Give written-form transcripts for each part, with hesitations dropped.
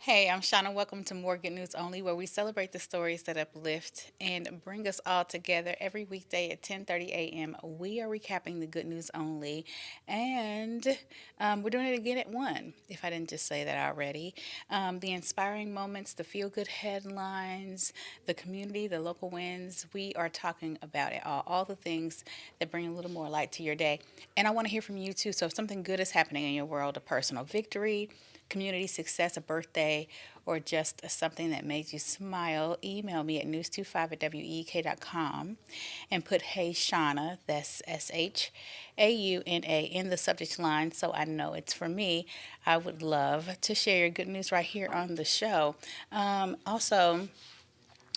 Hey, I'm Shauna. Welcome to More Good News Only, where we celebrate the stories that uplift and bring us all together every weekday at 10:30 a.m. We are recapping the good news only, and we're doing it again at 1, if I didn't just say that already. The inspiring moments, the feel-good headlines, the community, the local wins, we are talking about it all the things that bring a little more light to your day. And I want to hear from you too, so if something good is happening in your world, a personal victory, community success, a birthday, or just something that made you smile, email me at news25 at week.com and put Hey Shauna, that's SHAUNA, in the subject line so I know it's for me. I would love to share your good news right here on the show. Also,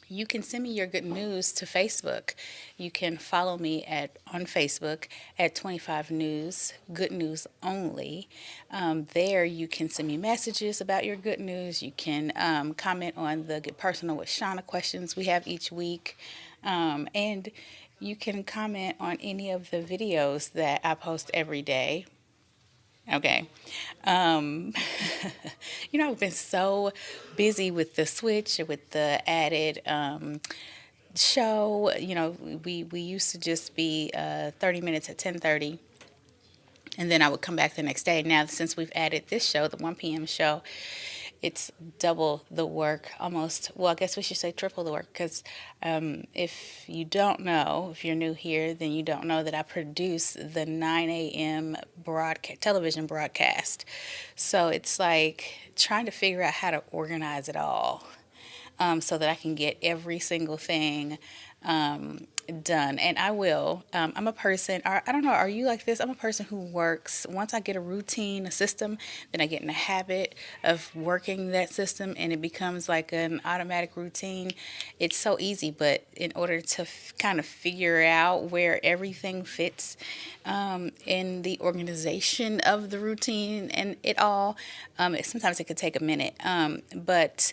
you can send me your good news to Facebook. You can follow me at on Facebook at 25 News, Good News Only. There you can send me messages about your good news. You can comment on the Get Personal with Shauna questions we have each week. And you can comment on any of the videos that I post every day. Okay. Um, I've been so busy with the switch, with the added show. We used to just be 30 minutes at 10:30, and then I would come back the next day. Now, since we've added this show, the 1 p.m. show, it's double the work, almost. Well, I guess we should say triple the work, because if you don't know, if you're new here, then you don't know that I produce the 9 a.m. television broadcast. So it's like trying to figure out how to organize it all, so that I can get every single thing done. And I will. I'm a person, I don't know, are you like this? I'm a person who works, once I get a routine, a system, then I get in the habit of working that system and it becomes like an automatic routine. It's so easy, but in order to kind of figure out where everything fits in the organization of the routine and it all, sometimes it could take a minute. But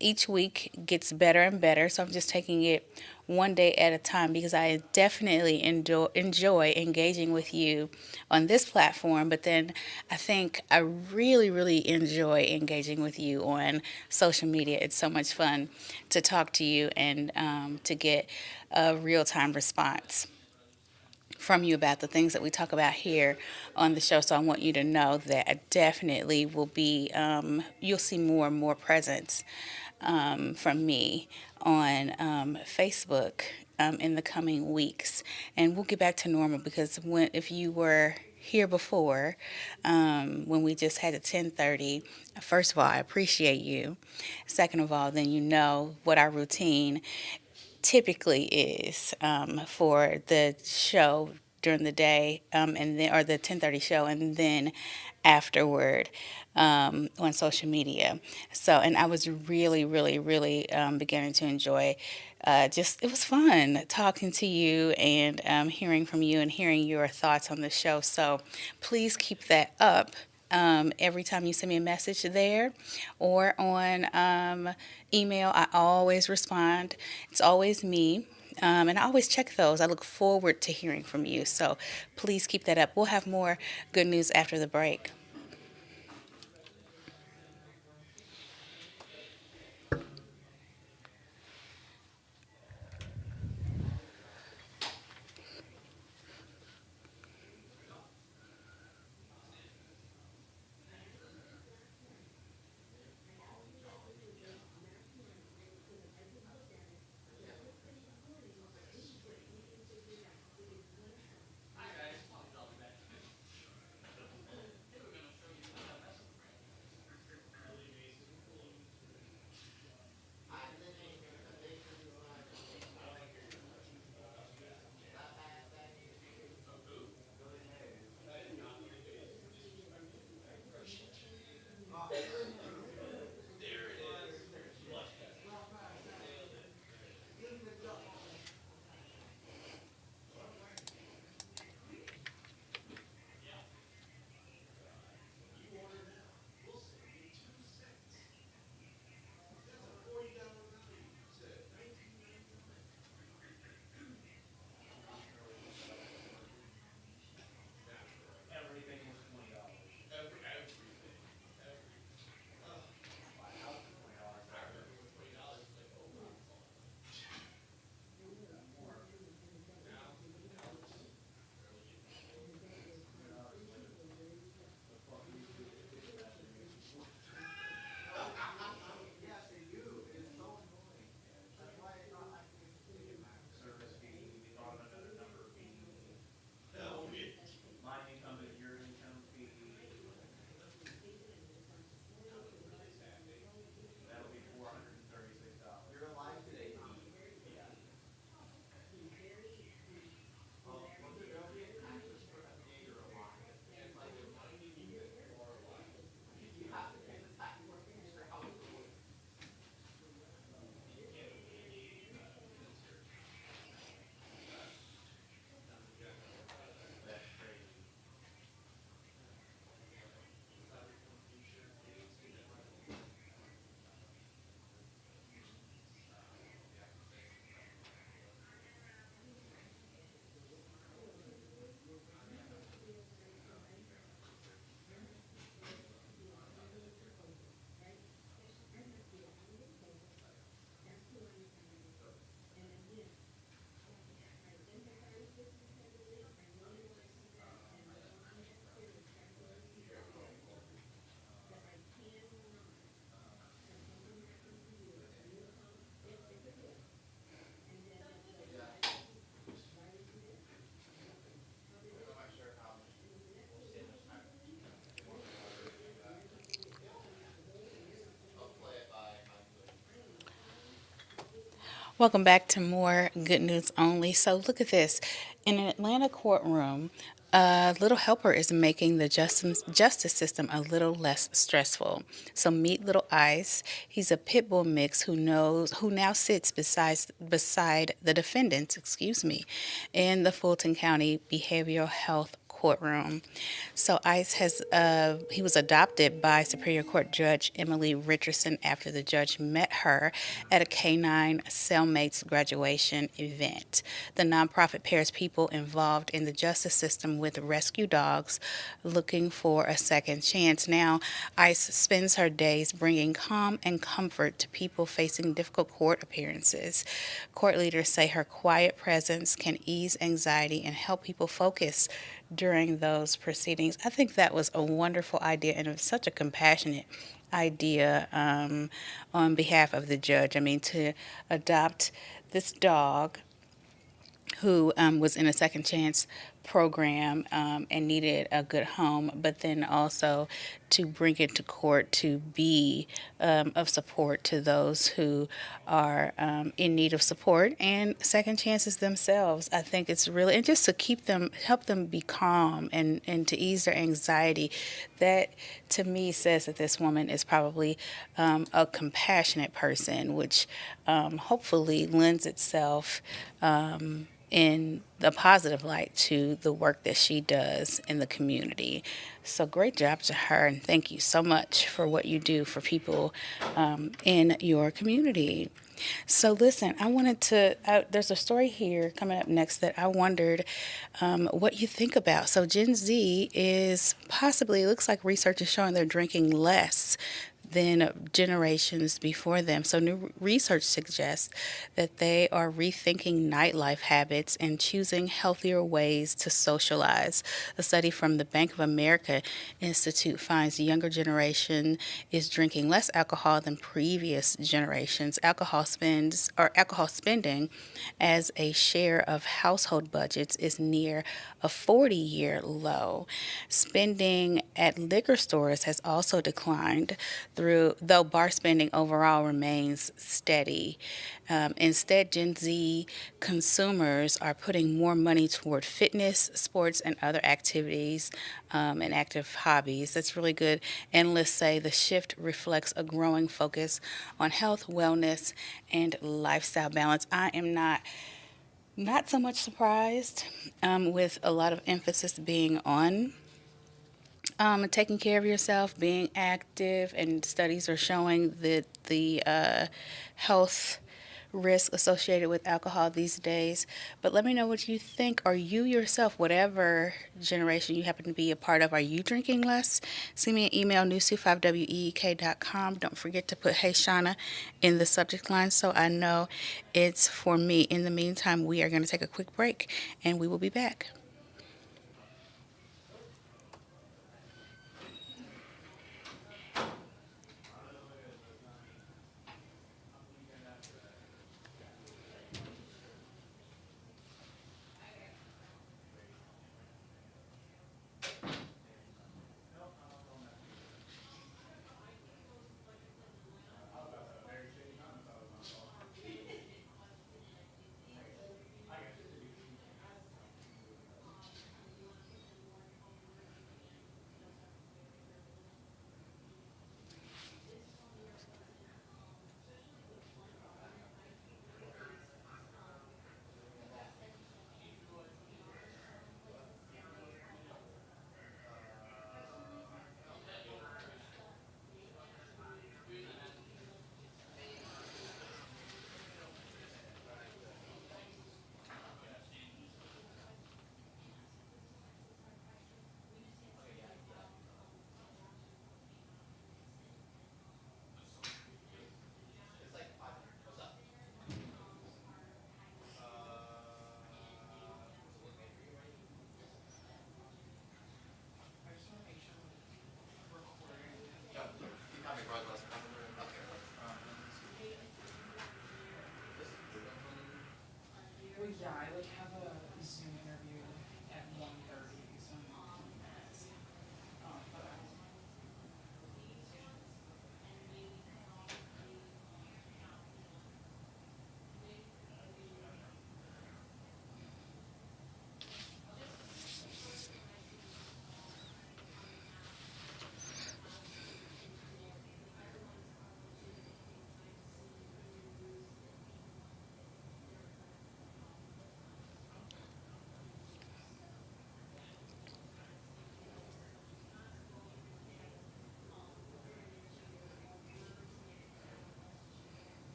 each week gets better and better. So I'm just taking it one day at a time because I definitely enjoy engaging with you on this platform. But then I think I really, really enjoy engaging with you on social media. It's so much fun to talk to you and to get a real time response from you about the things that we talk about here on the show. So I want you to know that I definitely will be, you'll see more and more presence from me on Facebook in the coming weeks. And we'll get back to normal because if you were here before, when we just had a 10:30, first of all, I appreciate you. Second of all, then you know what our routine typically is for the show during the day, and then or the 10:30 show, and then afterward on social media. So, and I was really, really, really beginning to enjoy. Just it was fun talking to you and hearing from you and hearing your thoughts on the show. So, please keep that up every time you send me a message there or on email. I always respond. It's always me. And I always check those. I look forward to hearing from you. So please keep that up. We'll have more good news after the break. Welcome back to more Good News Only. So, look at this. In an Atlanta courtroom, a little helper is making the justice system a little less stressful. So, meet Little Ice. He's a pit bull mix who now sits beside the defendants, in the Fulton County Behavioral Health courtroom. So ICE he was adopted by Superior Court Judge Emily Richardson after the judge met her at a canine cellmates graduation event. The nonprofit pairs people involved in the justice system with rescue dogs looking for a second chance. Now, ICE spends her days bringing calm and comfort to people facing difficult court appearances. Court leaders say her quiet presence can ease anxiety and help people focus during those proceedings. I think that was a wonderful idea, and it was such a compassionate idea on behalf of the judge. I mean, to adopt this dog who was in a second chance program and needed a good home, but then also to bring it to court to be of support to those who are in need of support and second chances themselves. I think it's really, and just to help them be calm and to ease their anxiety. That to me says that this woman is probably a compassionate person, which hopefully lends itself in the positive light to the work that she does in the community. So great job to her, and thank you so much for what you do for people in your community. So listen, there's a story here coming up next that I wondered what you think about. So Gen Z is possibly, it looks like research is showing they're drinking less than generations before them. So new research suggests that they are rethinking nightlife habits and choosing healthier ways to socialize. A study from the Bank of America Institute finds the younger generation is drinking less alcohol than previous generations. Alcohol spending as a share of household budgets is near a 40-year low. Spending at liquor stores has also declined though bar spending overall remains steady. Instead, Gen Z consumers are putting more money toward fitness, sports, and other activities and active hobbies. That's really good. Analysts say the shift reflects a growing focus on health, wellness, and lifestyle balance. I am not so much surprised with a lot of emphasis being on taking care of yourself, being active, and studies are showing that the health risk associated with alcohol these days. But let me know what you think. Are you yourself, whatever generation you happen to be a part of, are you drinking less? Send me an email, news25week.com. Don't forget to put Hey Shauna in the subject line so I know it's for me. In the meantime, we are going to take a quick break and we will be back.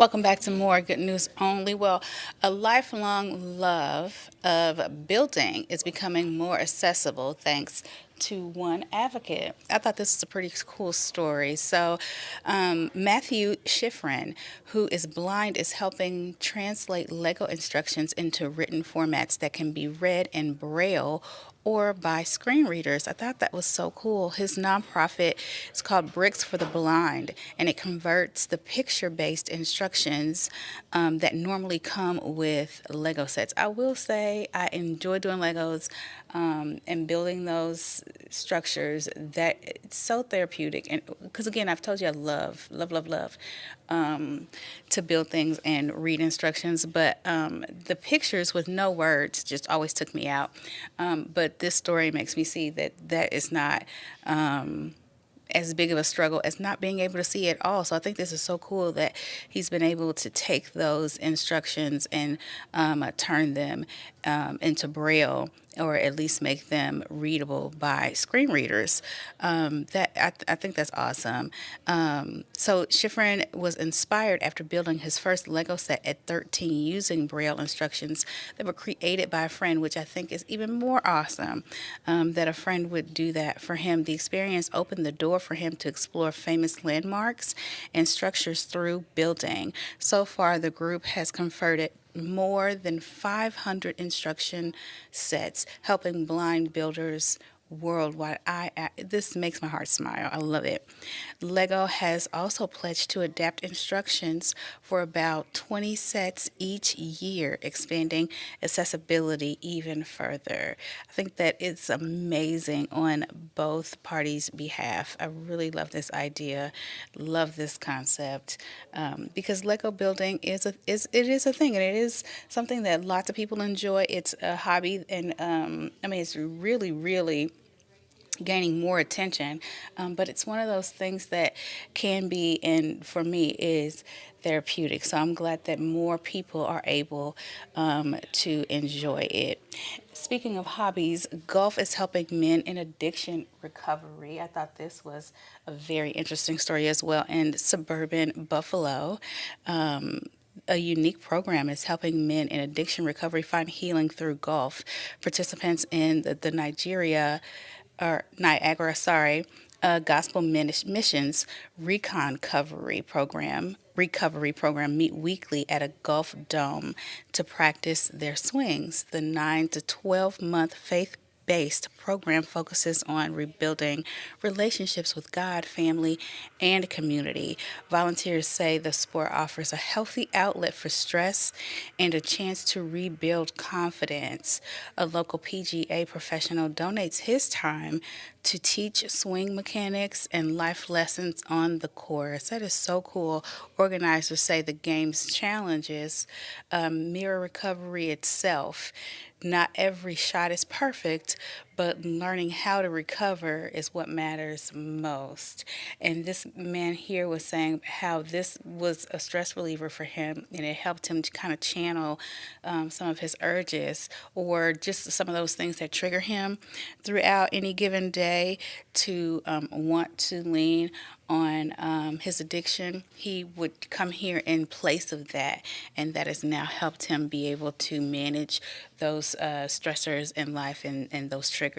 Welcome back to more Good News Only. Well, a lifelong love of building is becoming more accessible thanks to one advocate. I thought this was a pretty cool story. So, Matthew Schifrin, who is blind, is helping translate Lego instructions into written formats that can be read in Braille or by screen readers. I thought that was so cool. His nonprofit is called Bricks for the Blind, and it converts the picture based instructions that normally come with Lego sets. I will say I enjoy doing Legos and building those structures. That it's so therapeutic, and because again, I've told you I love, love, love, love to build things and read instructions, but the pictures with no words just always took me out. But this story makes me see that that is not as big of a struggle as not being able to see at all. So I think this is so cool that he's been able to take those instructions and turn them into Braille, or at least make them readable by screen readers. I think that's awesome. So Schifrin was inspired after building his first Lego set at 13 using Braille instructions that were created by a friend, which I think is even more awesome that a friend would do that for him. The experience opened the door for him to explore famous landmarks and structures through building. So far, the group has converted more than 500 instruction sets, helping blind builders worldwide. This makes my heart smile. I love it. Lego has also pledged to adapt instructions for about 20 sets each year, expanding accessibility even further. I think that it's amazing on both parties' behalf. I really love this idea, love this concept, because Lego building is a thing, and it is something that lots of people enjoy. It's a hobby, and I mean, it's really gaining more attention. But it's one of those things that can be, and for me, is therapeutic. So I'm glad that more people are able to enjoy it. Speaking of hobbies, golf is helping men in addiction recovery. I thought this was a very interesting story as well. In suburban Buffalo, a unique program is helping men in addiction recovery find healing through golf. Participants in the Niagara, Gospel Missions recovery program meet weekly at a golf dome to practice their swings. The 9 to 12-month faith based program focuses on rebuilding relationships with God, family, and community. Volunteers say the sport offers a healthy outlet for stress and a chance to rebuild confidence. A local PGA professional donates his time to teach swing mechanics and life lessons on the course. That is so cool. Organizers say the game's challenges mirror recovery itself. Not every shot is perfect, but learning how to recover is what matters most. And this man here was saying how this was a stress reliever for him, and it helped him to kind of channel some of his urges, or just some of those things that trigger him throughout any given day, to want to lean on his addiction. He would come here in place of that, and that has now helped him be able to manage those stressors in life, and those triggers.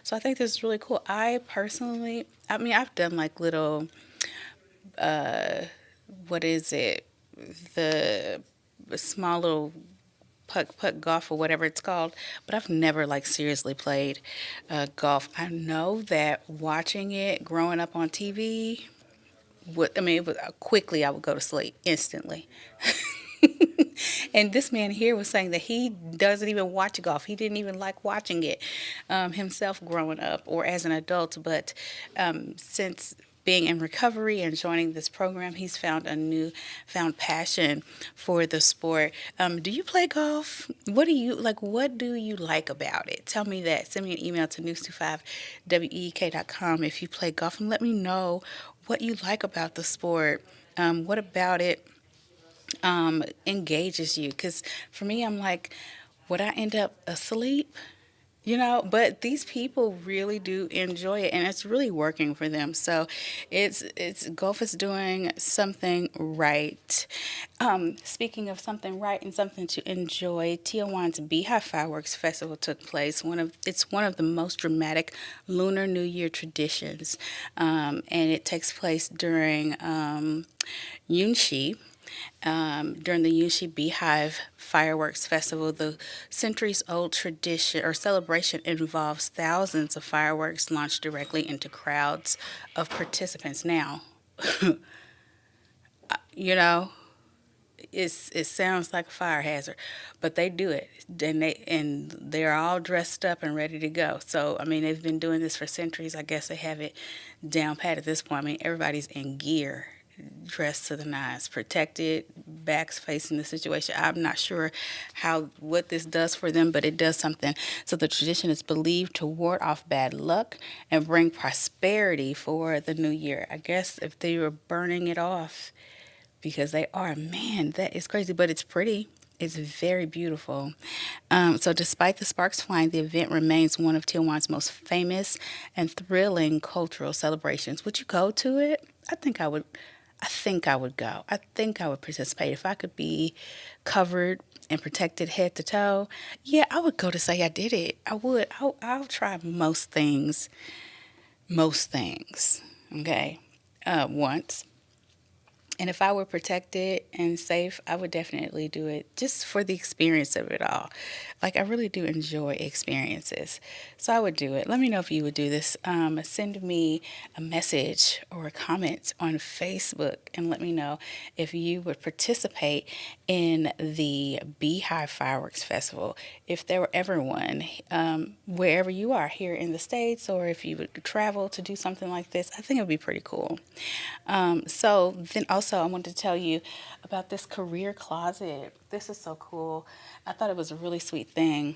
So I think this is really cool. I personally, I mean, I've done like little, what is it? The small little putt golf or whatever it's called, but I've never like seriously played golf. I know that watching it growing up on TV, I mean, it was, quickly I would go to sleep instantly. And this man here was saying that he doesn't even watch golf. He didn't even like watching it himself growing up or as an adult. But since being in recovery and joining this program, he's found a found passion for the sport. Do you play golf? What do you like? What do you like about it? Tell me that. Send me an email to news25week.com if you play golf, and let me know what you like about the sport. What about it engages you? Because for me, I'm like, would I end up asleep? But these people really do enjoy it, and it's really working for them. So it's golf is doing something right. Speaking of something right and something to enjoy, Tijuana's Beehive Fireworks Festival took place. It's one of the most dramatic Lunar New Year traditions, and it takes place during Yunshi, during the Yunshi Beehive Fireworks Festival. The centuries old tradition or celebration involves thousands of fireworks launched directly into crowds of participants. Now, you know, it sounds like a fire hazard, but they do it, and they're all dressed up and ready to go. So I mean, they've been doing this for centuries. I guess they have it down pat at this point. I mean, everybody's in gear, dressed to the nines, protected, backs facing the situation. I'm not sure what this does for them, but it does something. So the tradition is believed to ward off bad luck and bring prosperity for the new year. I guess if they were burning it off, because they are, man, that is crazy, but it's pretty. It's very beautiful. So, despite the sparks flying, the event remains one of Tijuana's most famous and thrilling cultural celebrations. Would you go to it? I think I would. I think I would go. I think I would participate if I could be covered and protected head to toe. Yeah, I would go to say I did it. I would. I'll try most things. Most things. Okay. Once. And if I were protected and safe, I would definitely do it just for the experience of it all. Like, I really do enjoy experiences. So I would do it. Let me know if you would do this. Send me a message or a comment on Facebook and let me know if you would participate in the Beehive Fireworks Festival. If there were ever one, wherever you are here in the States, or if you would travel to do something like this, I think it would be pretty cool. So then also I wanted to tell you about this career closet. This is so cool. I thought it was a really sweet thing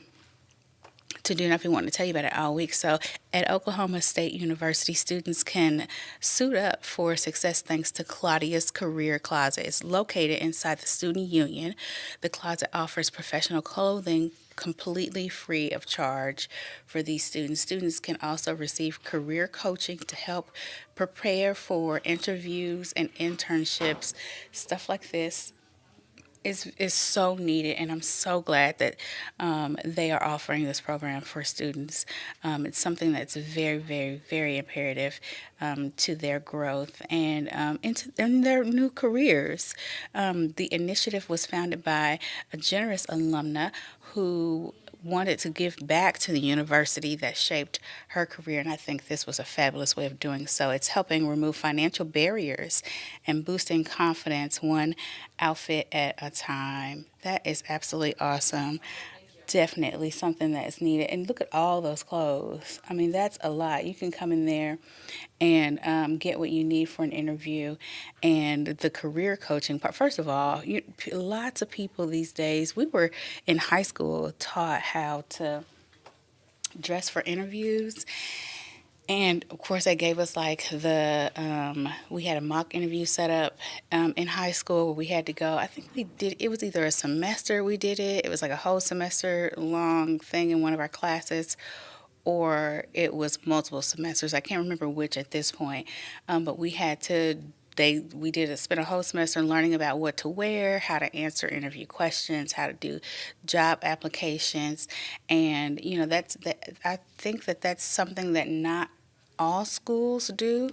to do, and I've been wanting to tell you about it all week. So at Oklahoma State University, students can suit up for success thanks to Claudia's Career Closet. It's located inside the student union. The closet offers professional clothing completely free of charge for these students. Students can also receive career coaching to help prepare for interviews and internships, stuff like this is so needed, and I'm so glad that they are offering this program for students. It's something that's very, very, very imperative to their growth and in their new careers. The initiative was founded by a generous alumna who wanted to give back to the university that shaped her career, and I think this was a fabulous way of doing so. It's helping remove financial barriers and boosting confidence one outfit at a time. That is absolutely awesome. Definitely something that is needed. And look at all those clothes. I mean, that's a lot. You can come in there and get what you need for an interview. And the career coaching part, first of all, lots of people these days, we were in high school taught how to dress for interviews. And of course, they gave us like we had a mock interview set up in high school where we had to go. I think it was either a semester we did it, it was like a whole semester long thing in one of our classes, or it was multiple semesters. I can't remember which at this point, but we had to. We spent a whole semester learning about what to wear, how to answer interview questions, how to do job applications, and I think that that's something that not all schools do,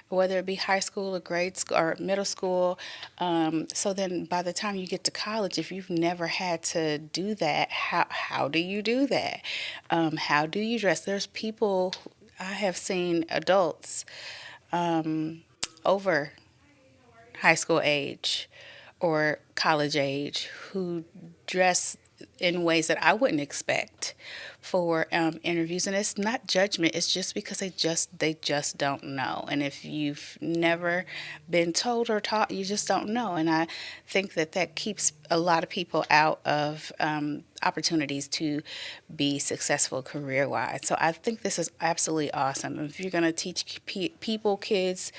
whether it be high school or grade school or middle school. So then by the time you get to college, if you've never had to do that, how do you do that? How do you dress? There's people, I have seen adults over high school age or college age who dress in ways that I wouldn't expect for interviews, and it's not judgment. It's just because they just don't know. And if you've never been told or taught, you just don't know. And I think that keeps a lot of people out of opportunities to be successful career wise. So I think this is absolutely awesome. If you're going to teach people, kids,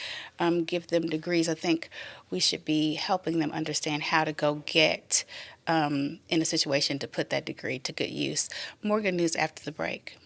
give them degrees, I think we should be helping them understand how to go get in a situation to put that degree to good use. More good news after the break.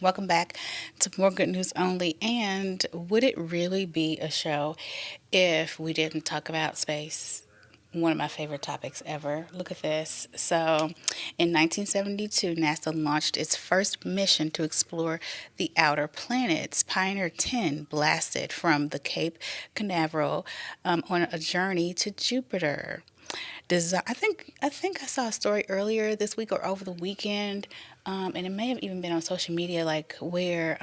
Welcome back to More Good News Only. And would it really be a show if we didn't talk about space? One of my favorite topics ever. Look at this. So, in 1972, NASA launched its first mission to explore the outer planets. Pioneer 10 blasted from the Cape Canaveral on a journey to Jupiter. I think I saw a story earlier this week or over the weekend, and it may have even been on social media, like where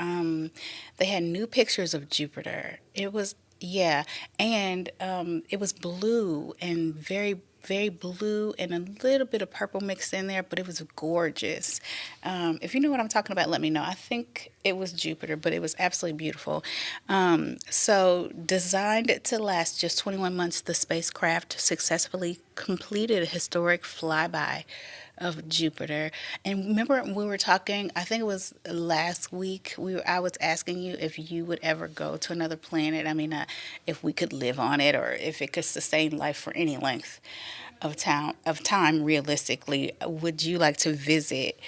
they had new pictures of Jupiter. It was yeah, and it was blue and very blue and a little bit of purple mixed in there, but it was gorgeous. If you know what I'm talking about, let me know. I think it was Jupiter, but it was absolutely beautiful. So, designed to last just 21 months, the spacecraft successfully completed a historic flyby of Jupiter. And remember, we were talking, I think it was last week, I was asking you if you would ever go to another planet. I mean, if we could live on it or if it could sustain life for any length of time realistically. Would you like to visit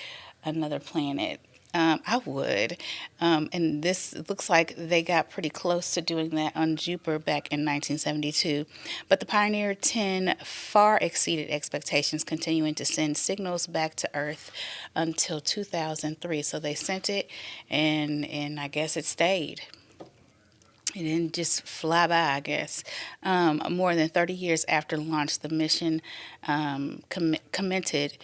another planet? I would. And this looks like they got pretty close to doing that on Jupiter back in 1972. But the Pioneer 10 far exceeded expectations, continuing to send signals back to Earth until 2003. So they sent it, and I guess it stayed. It didn't just fly by, I guess. More than 30 years after launch, the mission commented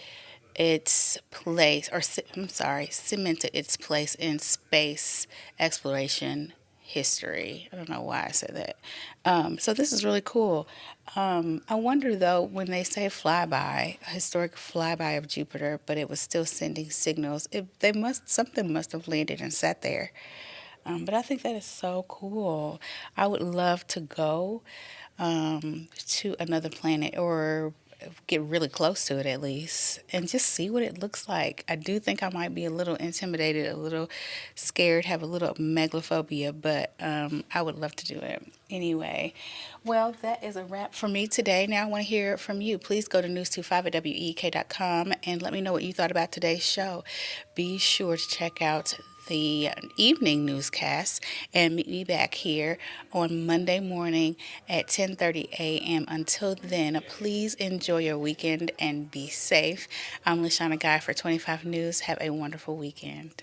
its place, or I'm sorry, cemented its place in space exploration history. I don't know why I said that. So this is really cool. I wonder though, when they say flyby, a historic flyby of Jupiter, but it was still sending signals. Something must have landed and sat there. But I think that is so cool. I would love to go to another planet, or get really close to it at least, and just see what it looks like. I do think I might be a little intimidated, a little scared, have a little megalophobia, but I would love to do it. Anyway, well, that is a wrap for me today. Now I want to hear from you. Please go to news25 at week.com and let me know what you thought about today's show. Be sure to check out the evening newscast and meet me back here on Monday morning at 10:30 a.m. Until then, please enjoy your weekend and be safe. I'm Lashana Guy for 25 News. Have a wonderful weekend.